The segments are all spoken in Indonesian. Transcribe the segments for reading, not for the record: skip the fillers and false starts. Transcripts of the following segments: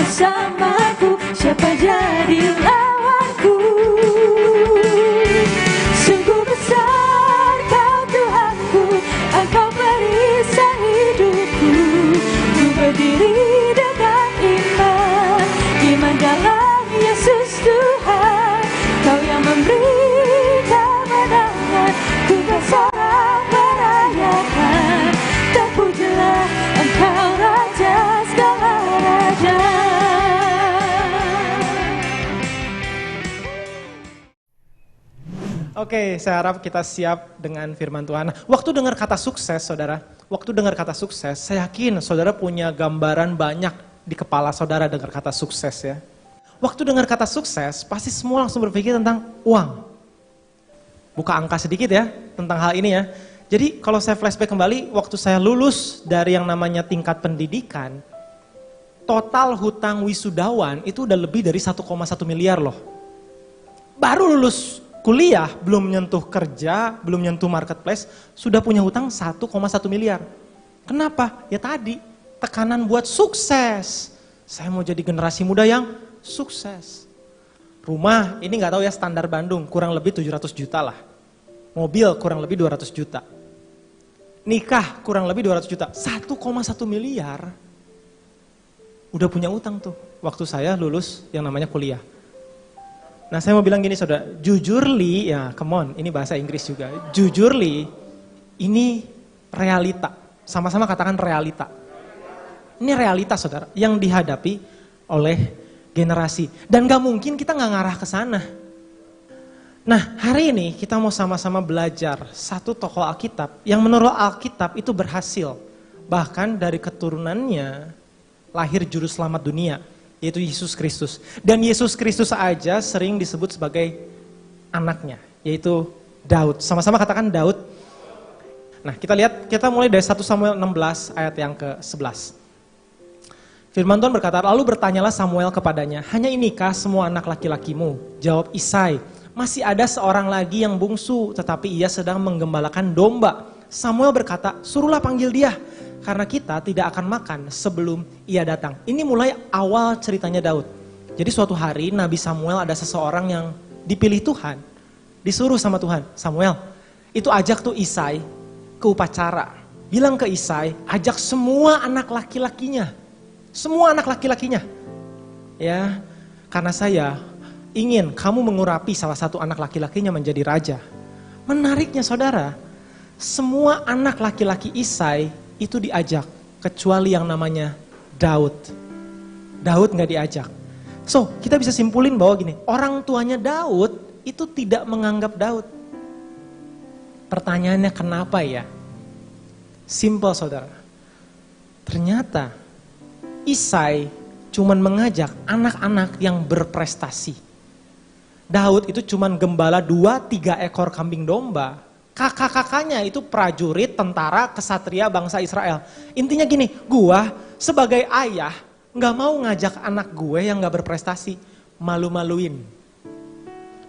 bersamaku, siapa jadi lawanku? Sungguh besar Kau Tuhanku, Engkau perisai hidupku. Ku berdiri dengan iman, iman dalam Yesus Tuhan. Kau yang memberi kemenangan, ku bersorak merayakan. Terpujilah Engkau Raja segala raja. Oke, saya harap kita siap dengan firman Tuhan. Waktu dengar kata sukses, saudara, waktu dengar kata sukses, saya yakin saudara punya gambaran banyak di kepala saudara dengar kata sukses ya. Waktu dengar kata sukses, pasti semua langsung berpikir tentang uang. Buka angka sedikit ya, tentang hal ini ya. Jadi kalau saya flashback kembali, waktu saya lulus dari yang namanya tingkat pendidikan, total hutang wisudawan itu udah lebih dari 1,1 miliar loh. Baru lulus kuliah, belum nyentuh kerja, belum nyentuh marketplace, sudah punya hutang 1,1 miliar. Kenapa? Ya tadi, tekanan buat sukses. Saya mau jadi generasi muda yang sukses. Rumah, ini nggak tahu ya standar Bandung, kurang lebih 700 juta lah. Mobil kurang lebih 200 juta. Nikah kurang lebih 200 juta. 1,1 miliar udah punya utang tuh waktu saya lulus yang namanya kuliah. Nah saya mau bilang gini saudara, jujurly, ya come on, ini bahasa Inggris juga. Jujurly, ini realita. Sama-sama katakan realita. Ini realita saudara, yang dihadapi oleh generasi. Dan gak mungkin kita gak ngarah ke sana. Nah hari ini kita mau sama-sama belajar satu tokoh Alkitab yang menurut Alkitab itu berhasil. Bahkan dari keturunannya lahir juru selamat dunia, yaitu Yesus Kristus. Dan Yesus Kristus aja sering disebut sebagai anaknya, yaitu Daud. Sama-sama katakan Daud. Nah kita lihat, kita mulai dari 1 Samuel 16 ayat yang ke-11. Firman Tuhan berkata, lalu bertanyalah Samuel kepadanya, hanya inikah semua anak laki-lakimu? Jawab Isai, masih ada seorang lagi yang bungsu, tetapi ia sedang menggembalakan domba. Samuel berkata, suruhlah panggil dia, karena kita tidak akan makan sebelum ia datang. Ini mulai awal ceritanya Daud. Jadi suatu hari Nabi Samuel ada seseorang yang dipilih Tuhan, disuruh sama Tuhan, Samuel, itu ajak tuh Isai ke upacara. Bilang ke Isai, ajak semua anak laki-lakinya. Semua anak laki-lakinya. Ya, karena saya ingin kamu mengurapi salah satu anak laki-lakinya menjadi raja. Menariknya saudara, semua anak laki-laki Isai itu diajak, kecuali yang namanya Daud. Daud gak diajak. So, kita bisa simpulin bahwa gini, orang tuanya Daud itu tidak menganggap Daud. Pertanyaannya kenapa ya? Simple saudara. Ternyata Isai cuman mengajak anak-anak yang berprestasi. Daud itu cuman gembala 2-3 ekor kambing domba. Kakak-kakaknya itu prajurit, tentara, kesatria bangsa Israel. Intinya gini, gua sebagai ayah gak mau ngajak anak gue yang gak berprestasi, malu-maluin.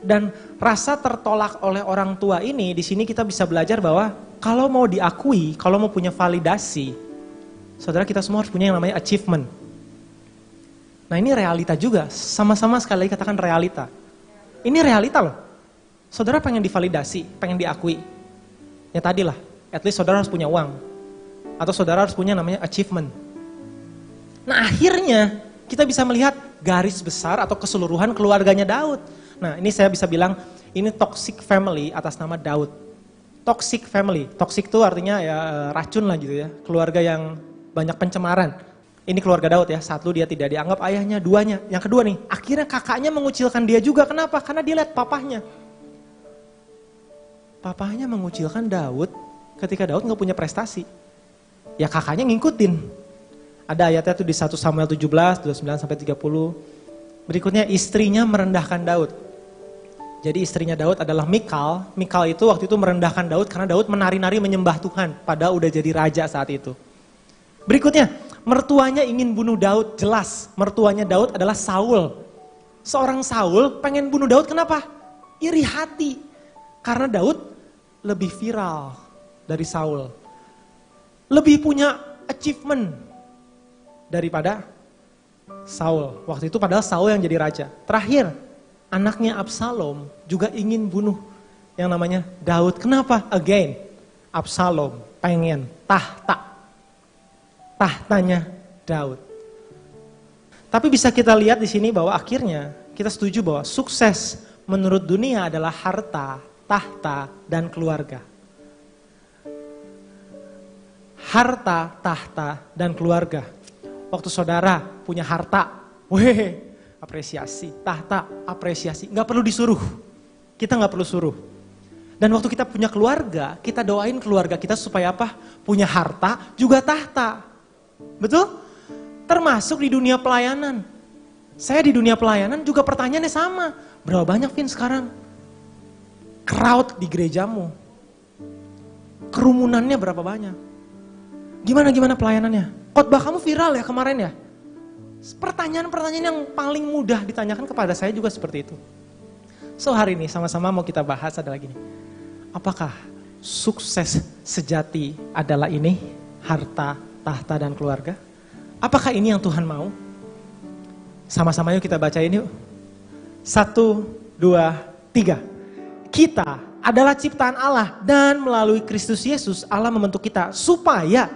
Dan rasa tertolak oleh orang tua ini, di sini kita bisa belajar bahwa kalau mau diakui, kalau mau punya validasi, saudara kita semua harus punya yang namanya achievement. Nah ini realita juga, sama-sama sekali lagi katakan realita. Ini realita loh. Saudara pengen divalidasi, pengen diakui. Ya tadilah, at least saudara harus punya uang. Atau saudara harus punya namanya achievement. Nah akhirnya kita bisa melihat garis besar atau keseluruhan keluarganya Daud. Nah ini saya bisa bilang, ini toxic family atas nama Daud. Toxic family, toxic itu artinya ya racun lah gitu ya. Keluarga yang banyak pencemaran. Ini keluarga Daud ya, satu dia tidak dianggap ayahnya, duanya. Yang kedua nih, akhirnya kakaknya mengucilkan dia juga. Kenapa? Karena dia lihat papahnya. Papahnya mengucilkan Daud ketika Daud gak punya prestasi. Ya kakaknya ngikutin. Ada ayatnya tuh di 1 Samuel 17, 29-30. Berikutnya istrinya merendahkan Daud. Jadi istrinya Daud adalah Mikal. Mikal itu waktu itu merendahkan Daud karena Daud menari-nari menyembah Tuhan. Padahal udah jadi raja saat itu. Berikutnya, mertuanya ingin bunuh Daud, jelas. Mertuanya Daud adalah Saul. Seorang Saul pengen bunuh Daud, kenapa? Iri hati. Karena Daud lebih viral dari Saul. Lebih punya achievement daripada Saul. Waktu itu padahal Saul yang jadi raja. Terakhir, anaknya Absalom juga ingin bunuh yang namanya Daud. Kenapa? Again, Absalom pengen tahtanya Daud. Tapi bisa kita lihat di sini bahwa akhirnya kita setuju bahwa sukses menurut dunia adalah harta, tahta, dan keluarga. Harta, tahta, dan keluarga. Waktu saudara punya harta, apresiasi. Tahta, apresiasi. Nggak perlu disuruh. Kita nggak perlu suruh. Dan waktu kita punya keluarga, kita doain keluarga kita supaya apa? Punya harta, juga tahta. Betul? Termasuk di dunia pelayanan. Saya di dunia pelayanan juga pertanyaannya sama. Berapa banyak Vin sekarang? Crowd di gerejamu. Kerumunannya berapa banyak? Gimana pelayanannya? Khotbah kamu viral ya kemarin ya? Pertanyaan-pertanyaan yang paling mudah ditanyakan kepada saya juga seperti itu. So hari ini sama-sama mau kita bahas adalah gini. Apakah sukses sejati adalah ini? Harta, tahta, dan keluarga? Apakah ini yang Tuhan mau? Sama-sama yuk kita bacain yuk. 1, 2, 3. Kita adalah ciptaan Allah dan melalui Kristus Yesus Allah membentuk kita supaya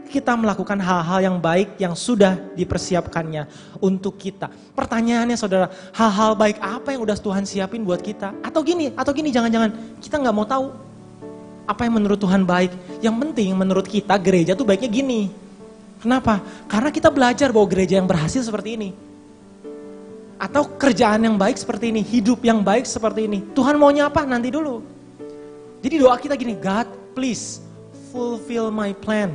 kita melakukan hal-hal yang baik yang sudah dipersiapkannya untuk kita. Pertanyaannya saudara, hal-hal baik apa yang udah Tuhan siapin buat kita? Atau gini, jangan-jangan kita nggak mau tahu apa yang menurut Tuhan baik. Yang penting menurut kita gereja tuh baiknya gini. Kenapa? Karena kita belajar bahwa gereja yang berhasil seperti ini. Atau kerjaan yang baik seperti ini, hidup yang baik seperti ini. Tuhan maunya apa? Nanti dulu. Jadi doa kita gini, God please fulfill my plan.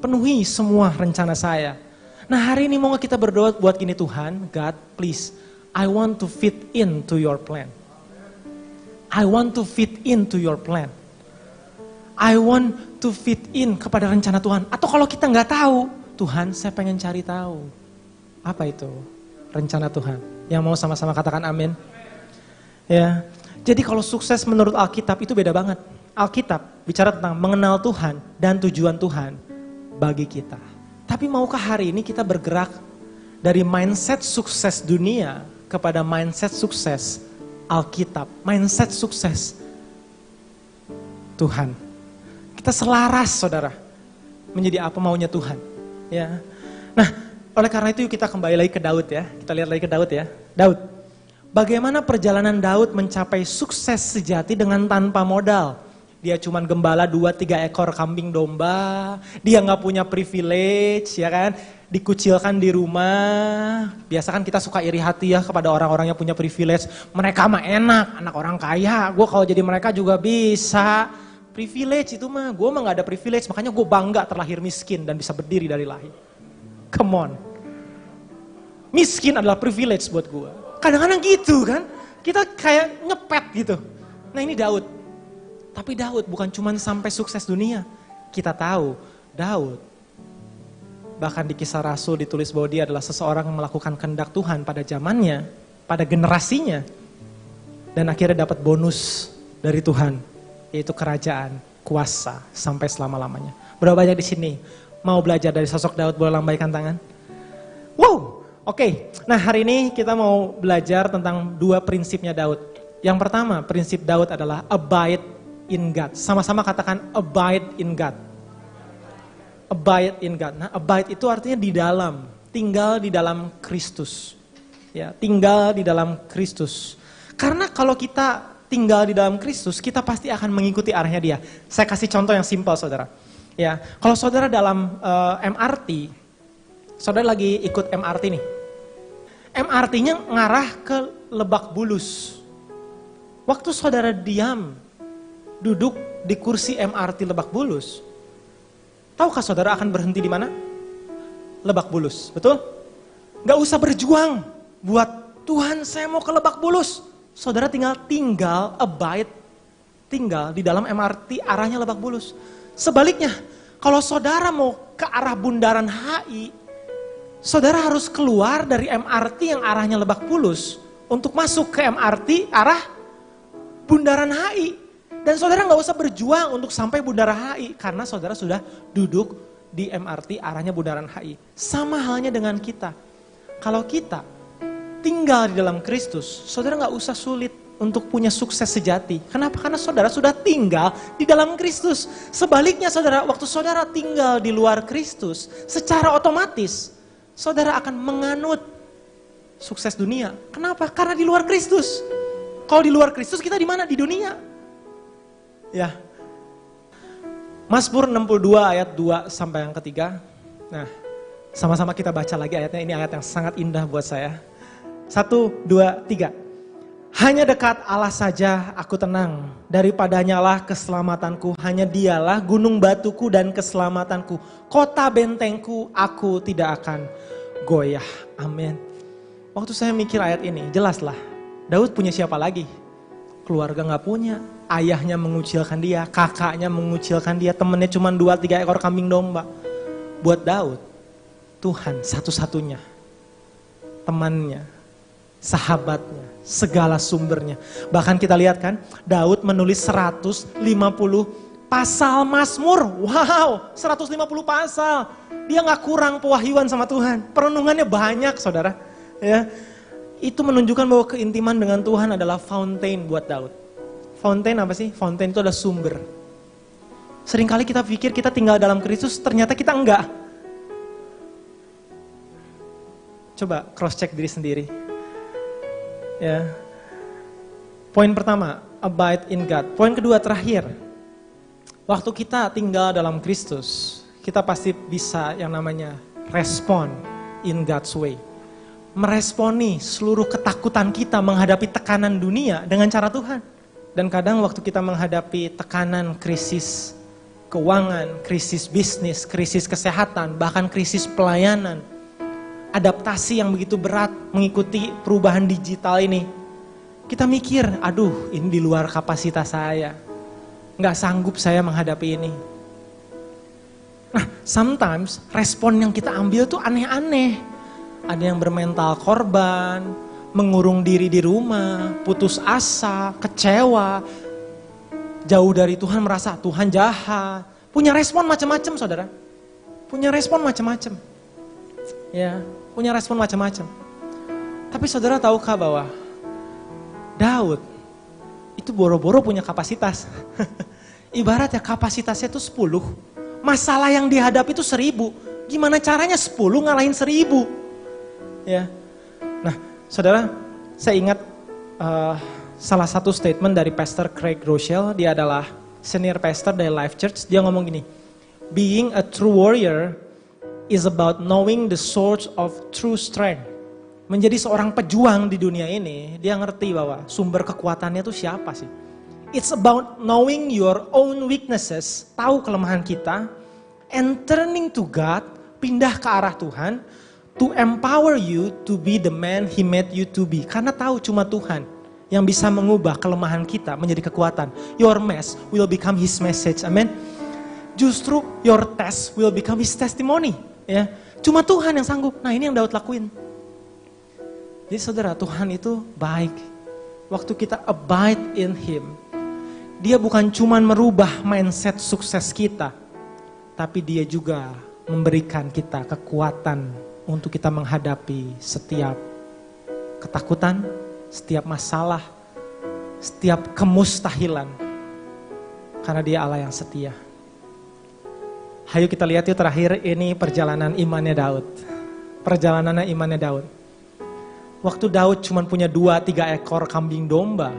Penuhi semua rencana saya. Nah hari ini mau kita berdoa buat gini, Tuhan, God please, I want to fit into your plan. I want to fit into your plan. I want to fit in kepada rencana Tuhan. Atau kalau kita nggak tahu, Tuhan saya pengen cari tahu. Apa itu rencana Tuhan? Yang mau sama-sama katakan amin. Ya. Jadi kalau sukses menurut Alkitab itu beda banget. Alkitab bicara tentang mengenal Tuhan dan tujuan Tuhan bagi kita. Tapi maukah hari ini kita bergerak dari mindset sukses dunia kepada mindset sukses Alkitab, mindset sukses Tuhan. Kita selaras saudara menjadi apa maunya Tuhan. Ya. Nah oleh karena itu kita kembali lagi ke Daud ya. Kita lihat lagi ke Daud ya. Daud. Bagaimana perjalanan Daud mencapai sukses sejati dengan tanpa modal? Dia cuma gembala 2-3 ekor kambing domba. Dia gak punya privilege ya kan. Dikucilkan di rumah. Biasa kan kita suka iri hati ya kepada orang-orang yang punya privilege. Mereka mah enak, anak orang kaya. Gue kalau jadi mereka juga bisa. Privilege itu mah, gue mah gak ada privilege. Makanya gue bangga terlahir miskin dan bisa berdiri dari lahir. Come on. Miskin adalah privilege buat gue. Kadang-kadang gitu kan. Kita kayak nyepet gitu. Nah ini Daud. Tapi Daud bukan cuma sampai sukses dunia. Kita tahu Daud. Bahkan di Kisah Rasul ditulis bahwa dia adalah seseorang yang melakukan kehendak Tuhan pada zamannya. Pada generasinya. Dan akhirnya dapat bonus dari Tuhan. Yaitu kerajaan, kuasa sampai selama-lamanya. Berapa banyak di sini mau belajar dari sosok Daud, boleh lambaikan tangan? Wow, oke. Nah hari ini kita mau belajar tentang 2 prinsipnya Daud. Yang pertama, prinsip Daud adalah abide in God. Sama-sama katakan abide in God. Abide in God. Nah abide itu artinya di dalam, tinggal di dalam Kristus. Ya, tinggal di dalam Kristus. Karena kalau kita tinggal di dalam Kristus, kita pasti akan mengikuti arahnya dia. Saya kasih contoh yang simpel saudara. Ya, kalau saudara dalam MRT, saudara lagi ikut MRT nih. MRT-nya ngarah ke Lebak Bulus. Waktu saudara diam, duduk di kursi MRT Lebak Bulus, tahukah saudara akan berhenti di mana? Lebak Bulus, betul? Gak usah berjuang buat Tuhan saya mau ke Lebak Bulus. Saudara tinggal abide, tinggal di dalam MRT arahnya Lebak Bulus. Sebaliknya, kalau saudara mau ke arah Bundaran HI, saudara harus keluar dari MRT yang arahnya Lebak Bulus untuk masuk ke MRT arah Bundaran HI. Dan saudara gak usah berjuang untuk sampai Bundaran HI karena saudara sudah duduk di MRT arahnya Bundaran HI. Sama halnya dengan kita. Kalau kita tinggal di dalam Kristus, saudara gak usah sulit untuk punya sukses sejati. Kenapa? Karena saudara sudah tinggal di dalam Kristus. Sebaliknya saudara, waktu saudara tinggal di luar Kristus, secara otomatis saudara akan menganut sukses dunia. Kenapa? Karena di luar Kristus. Kalau di luar Kristus kita di mana? Di dunia. Ya. Mazmur 62 ayat 2 sampai yang ketiga. Nah, sama-sama kita baca lagi ayatnya. Ini ayat yang sangat indah buat saya. 1, 2, 3. Hanya dekat Allah saja aku tenang. Daripadanya lah keselamatanku. Hanya dialah gunung batuku dan keselamatanku. Kota bentengku, aku tidak akan goyah. Amin. Waktu saya mikir ayat ini, jelaslah. Daud punya siapa lagi? Keluarga gak punya. Ayahnya mengucilkan dia, kakaknya mengucilkan dia, temennya cuma 2-3 ekor kambing domba. Buat Daud, Tuhan satu-satunya. Temannya, sahabatnya, segala sumbernya. Bahkan kita lihat kan, Daud menulis 150 pasal Mazmur. Wow, 150 pasal. Dia gak kurang pewahyuan sama Tuhan. Perenungannya banyak saudara. Ya, itu menunjukkan bahwa keintiman dengan Tuhan adalah fountain buat Daud. Fountain apa sih? Fountain itu adalah sumber. Seringkali kita pikir kita tinggal dalam Kristus, ternyata kita enggak. Coba cross check diri sendiri. Ya. Poin pertama, abide in God. Poin kedua terakhir, waktu kita tinggal dalam Kristus, kita pasti bisa yang namanya respond in God's way. Meresponi seluruh ketakutan kita menghadapi tekanan dunia dengan cara Tuhan. Dan kadang waktu kita menghadapi tekanan krisis keuangan, krisis bisnis, krisis kesehatan, bahkan krisis pelayanan, adaptasi yang begitu berat mengikuti perubahan digital ini, kita mikir, aduh ini di luar kapasitas saya, nggak sanggup saya menghadapi ini. Nah, sometimes respon yang kita ambil tuh aneh-aneh. Ada yang bermental korban, mengurung diri di rumah, putus asa, kecewa, jauh dari Tuhan, merasa Tuhan jahat. Punya respon macam-macam saudara. Punya respon macam-macam. Ya, punya respon macam-macam. Tapi saudara tahukah bahwa Daud itu boro-boro punya kapasitas. Ibaratnya kapasitasnya itu 10. Masalah yang dihadapi itu 1000. Gimana caranya 10 ngalahin 1000? Ya. Nah, saudara, saya ingat salah satu statement dari Pastor Craig Rochelle. Dia adalah senior pastor dari Life Church. Dia ngomong gini, being a true warrior is about knowing the source of true strength. Menjadi seorang pejuang di dunia ini, dia ngerti bahwa sumber kekuatannya itu siapa sih. It's about knowing your own weaknesses, tahu kelemahan kita, and turning to God, pindah ke arah Tuhan, to empower you to be the man He made you to be. Karena tahu cuma Tuhan yang bisa mengubah kelemahan kita menjadi kekuatan. Your mess will become His message. Amen. Justru your test will become His testimony. Ya, cuma Tuhan yang sanggup. Nah, ini yang Daud lakuin. Jadi saudara, Tuhan itu baik. Waktu kita abide in Him, Dia bukan cuma merubah mindset sukses kita, tapi Dia juga memberikan kita kekuatan untuk kita menghadapi setiap ketakutan, setiap masalah, setiap kemustahilan. Karena Dia Allah yang setia. Hayo kita lihat yuk terakhir, ini perjalanan imannya Daud. Perjalanannya imannya Daud. Waktu Daud cuma punya 2-3 ekor kambing domba,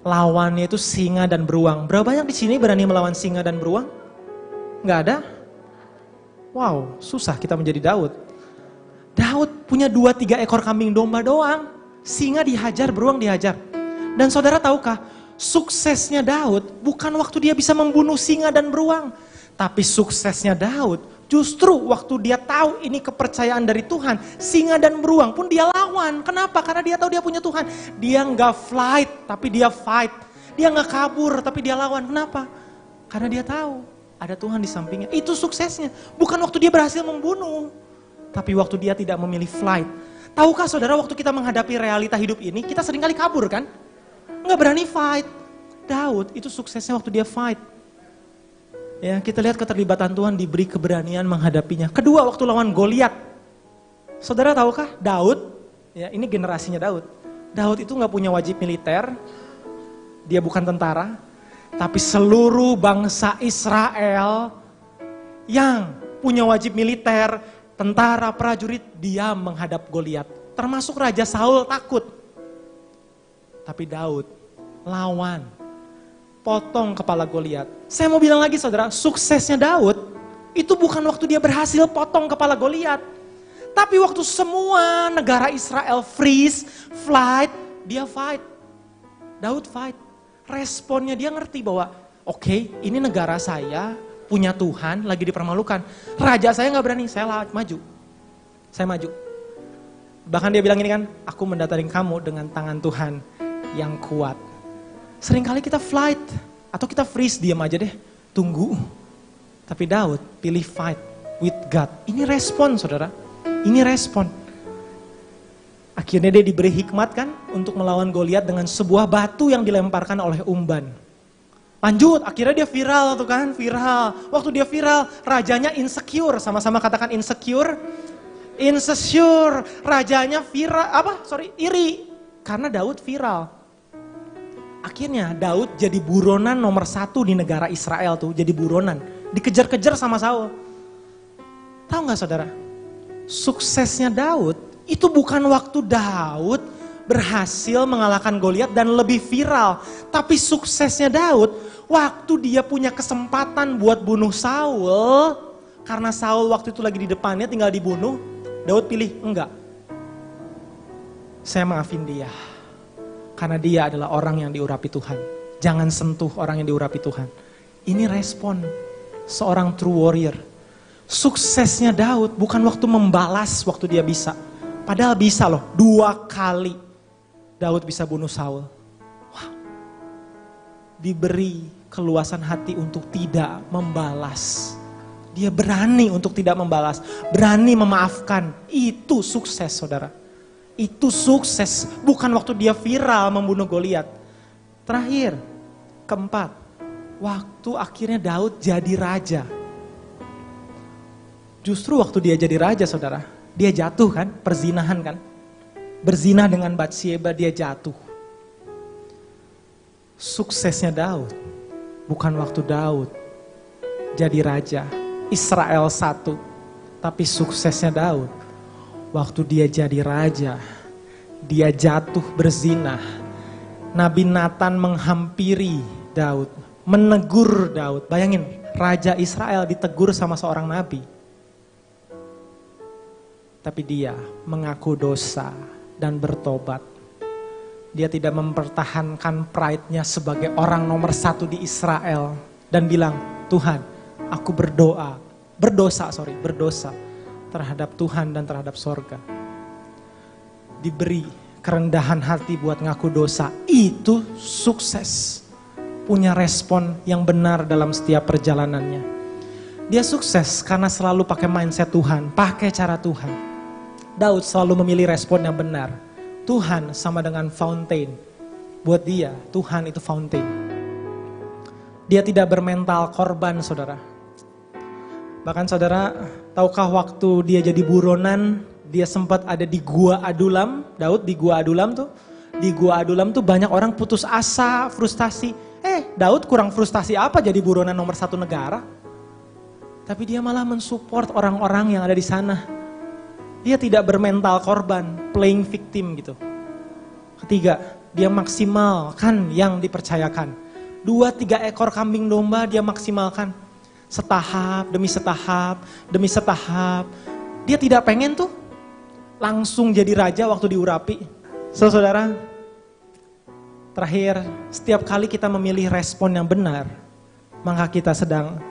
lawannya itu singa dan beruang. Berapa banyak di sini berani melawan singa dan beruang? Nggak ada? Wow, susah kita menjadi Daud. Daud punya 2-3 ekor kambing domba doang. Singa dihajar, beruang dihajar. Dan saudara tahukah, suksesnya Daud bukan waktu dia bisa membunuh singa dan beruang. Tapi suksesnya Daud justru waktu dia tahu ini kepercayaan dari Tuhan. Singa dan beruang pun dia lawan. Kenapa? Karena dia tahu dia punya Tuhan. Dia nggak flight, tapi dia fight. Dia nggak kabur, tapi dia lawan. Kenapa? Karena dia tahu ada Tuhan di sampingnya. Itu suksesnya. Bukan waktu dia berhasil membunuh, tapi waktu dia tidak memilih flight. Tahukah saudara, waktu kita menghadapi realita hidup ini, kita seringkali kabur kan? Nggak berani fight. Daud itu suksesnya waktu dia fight. Ya, kita lihat keterlibatan Tuhan, diberi keberanian menghadapinya. Kedua, waktu lawan Goliat. Saudara tahukah Daud, ya ini generasinya Daud. Daud itu gak punya wajib militer, dia bukan tentara, tapi seluruh bangsa Israel yang punya wajib militer, tentara, prajurit, dia menghadap Goliat. Termasuk Raja Saul takut. Tapi Daud lawan, potong kepala Goliat. Saya mau bilang lagi saudara, suksesnya Daud itu bukan waktu dia berhasil potong kepala Goliat. Tapi waktu semua negara Israel freeze, flight, dia fight. Daud fight. Responnya dia ngerti bahwa oke, ini negara saya, punya Tuhan, lagi dipermalukan. Raja saya gak berani, saya maju. Saya maju. Bahkan dia bilang ini kan, aku mendatangi kamu dengan tangan Tuhan yang kuat. Seringkali kita flight, atau kita freeze, diam aja deh, tunggu. Tapi Daud pilih fight with God. Ini respon saudara, ini respon. Akhirnya dia diberi hikmat kan, untuk melawan Goliat dengan sebuah batu yang dilemparkan oleh umban. Lanjut, akhirnya dia viral tuh kan, viral. Waktu dia viral, rajanya insecure, sama-sama katakan insecure. Insecure, rajanya iri. Karena Daud viral. Akhirnya Daud jadi buronan nomor 1 di negara Israel tuh, jadi buronan. Dikejar-kejar sama Saul. Tahu gak saudara? Suksesnya Daud, itu bukan waktu Daud berhasil mengalahkan Goliat dan lebih viral. Tapi suksesnya Daud, waktu dia punya kesempatan buat bunuh Saul, karena Saul waktu itu lagi di depannya tinggal dibunuh, Daud pilih enggak. Saya maafin dia. Karena dia adalah orang yang diurapi Tuhan. Jangan sentuh orang yang diurapi Tuhan. Ini respon seorang true warrior. Suksesnya Daud bukan waktu membalas waktu dia bisa. Padahal bisa loh, 2 kali Daud bisa bunuh Saul. Wow. Diberi keluasan hati untuk tidak membalas. Dia berani untuk tidak membalas. Berani memaafkan. Itu sukses saudara. Itu sukses, bukan waktu dia viral membunuh Goliat. Terakhir, keempat, waktu akhirnya Daud jadi raja. Justru waktu dia jadi raja saudara, dia jatuh kan, perzinahan kan. Berzina dengan Batsyeba, dia jatuh. Suksesnya Daud, bukan waktu Daud jadi raja, Israel 1. Tapi suksesnya Daud, waktu dia jadi raja, dia jatuh berzina. Nabi Nathan menghampiri Daud, menegur Daud. Bayangin, raja Israel ditegur sama seorang nabi. Tapi dia mengaku dosa dan bertobat. Dia tidak mempertahankan pride-nya sebagai orang nomor 1 di Israel. Dan bilang, Tuhan, aku berdosa terhadap Tuhan dan terhadap sorga. Diberi kerendahan hati buat ngaku dosa, itu sukses. Punya respon yang benar dalam setiap perjalanannya. Dia sukses karena selalu pakai mindset Tuhan, pakai cara Tuhan. Daud selalu memilih respon yang benar. Tuhan sama dengan fountain. Buat dia, Tuhan itu fountain. Dia tidak bermental korban saudara. Bahkan saudara, tahukah waktu dia jadi buronan, dia sempat ada di Gua Adulam, Daud di Gua Adulam tuh. Di Gua Adulam tuh banyak orang putus asa, frustasi. Daud kurang frustasi apa jadi buronan nomor 1 negara? Tapi dia malah mensupport orang-orang yang ada di sana. Dia tidak bermental korban, playing victim gitu. Ketiga, dia maksimalkan yang dipercayakan. 2-3 ekor kambing domba dia maksimalkan. Setahap demi setahap demi setahap. Dia tidak pengen tuh langsung jadi raja waktu diurapi. Saudara, terakhir, setiap kali kita memilih respon yang benar, maka kita sedang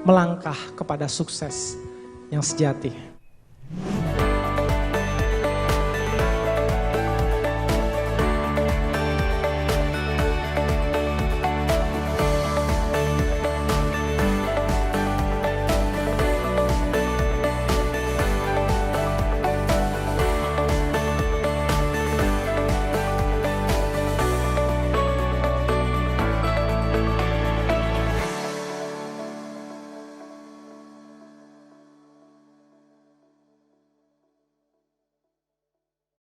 melangkah kepada sukses yang sejati.